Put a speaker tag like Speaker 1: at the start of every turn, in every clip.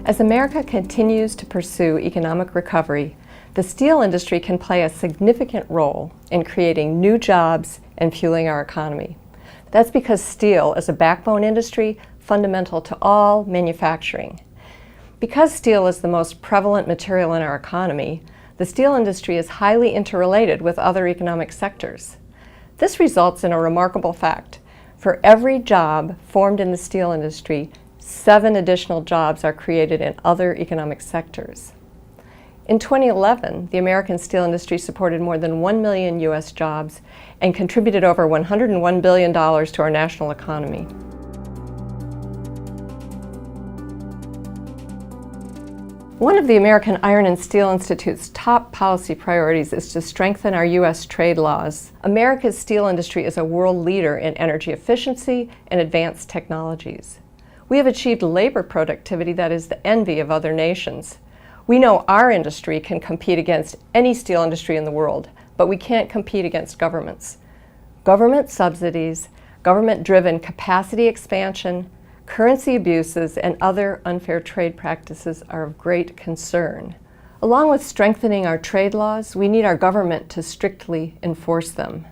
Speaker 1: As America continues to pursue economic recovery, the steel industry can play a significant role in creating new jobs and fueling our economy. That's because steel is a backbone industry fundamental to all manufacturing. Because steel is the most prevalent material in our economy, the steel industry is highly interrelated with other economic sectors. This results in a remarkable fact. For every job formed in the steel industry, 7 additional jobs are created in other economic sectors. In 2011, the American steel industry supported more than 1 million U.S. jobs and contributed over $101 billion to our national economy. One of the American Iron and Steel Institute's top policy priorities is to strengthen our U.S. trade laws. America's steel industry is a world leader in energy efficiency and advanced technologies. We have achieved labor productivity that is the envy of other nations. We know our industry can compete against any steel industry in the world, but we can't compete against governments. Government subsidies, government-driven capacity expansion, currency abuses, and other unfair trade practices are of great concern. Along with strengthening our trade laws, we need our government to strictly enforce them.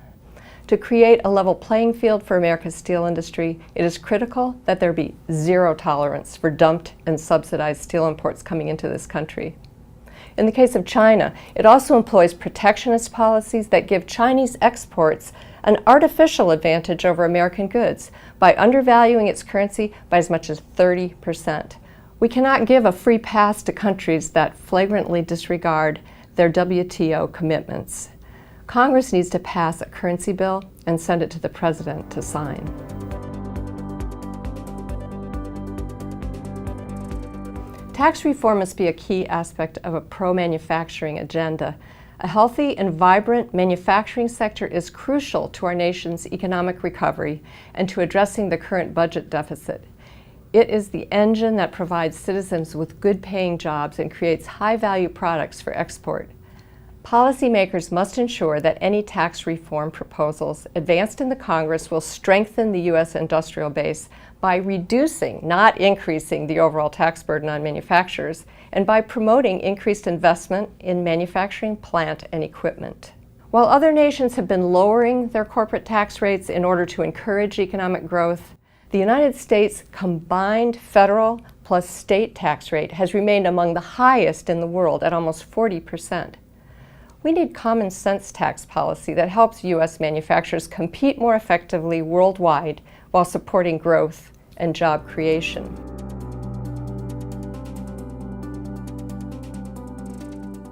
Speaker 1: To create a level playing field for America's steel industry, it is critical that there be zero tolerance for dumped and subsidized steel imports coming into this country. In the case of China, it also employs protectionist policies that give Chinese exports an artificial advantage over American goods by undervaluing its currency by as much as 30%. We cannot give a free pass to countries that flagrantly disregard their WTO commitments. Congress needs to pass a currency bill and send it to the President to sign. Tax reform must be a key aspect of a pro-manufacturing agenda. A healthy and vibrant manufacturing sector is crucial to our nation's economic recovery and to addressing the current budget deficit. It is the engine that provides citizens with good-paying jobs and creates high-value products for export. Policymakers must ensure that any tax reform proposals advanced in the Congress will strengthen the U.S. industrial base by reducing, not increasing, the overall tax burden on manufacturers, and by promoting increased investment in manufacturing plant and equipment. While other nations have been lowering their corporate tax rates in order to encourage economic growth, the United States' combined federal plus state tax rate has remained among the highest in the world at almost 40%. We need common sense tax policy that helps U.S. manufacturers compete more effectively worldwide while supporting growth and job creation.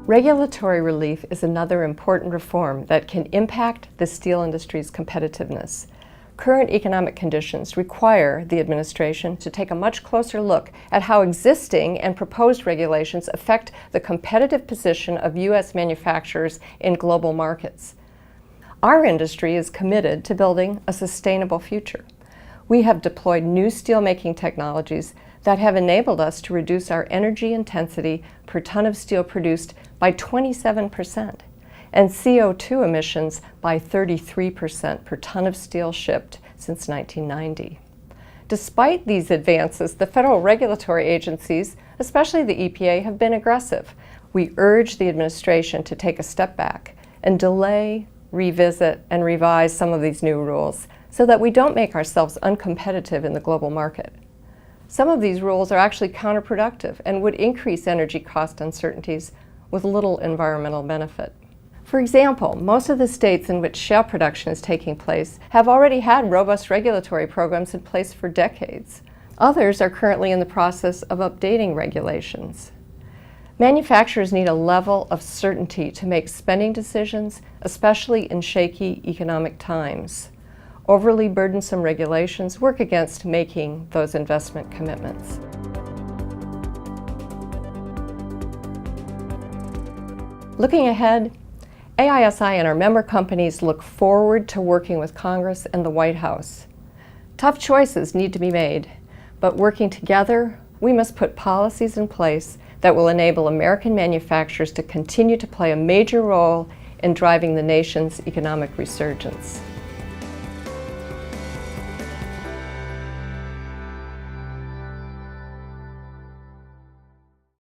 Speaker 1: Regulatory relief is another important reform that can impact the steel industry's competitiveness. Current economic conditions require the administration to take a much closer look at how existing and proposed regulations affect the competitive position of U.S. manufacturers in global markets. Our industry is committed to building a sustainable future. We have deployed new steelmaking technologies that have enabled us to reduce our energy intensity per ton of steel produced by 27%. And CO2 emissions by 33% per ton of steel shipped since 1990. Despite these advances, the federal regulatory agencies, especially the EPA, have been aggressive. We urge the administration to take a step back and delay, revisit, and revise some of these new rules so that we don't make ourselves uncompetitive in the global market. Some of these rules are actually counterproductive and would increase energy cost uncertainties with little environmental benefit. For example, most of the states in which shale production is taking place have already had robust regulatory programs in place for decades. Others are currently in the process of updating regulations. Manufacturers need a level of certainty to make spending decisions, especially in shaky economic times. Overly burdensome regulations work against making those investment commitments. Looking ahead, AISI and our member companies look forward to working with Congress and the White House. Tough choices need to be made, but working together, we must put policies in place that will enable American manufacturers to continue to play a major role in driving the nation's economic resurgence.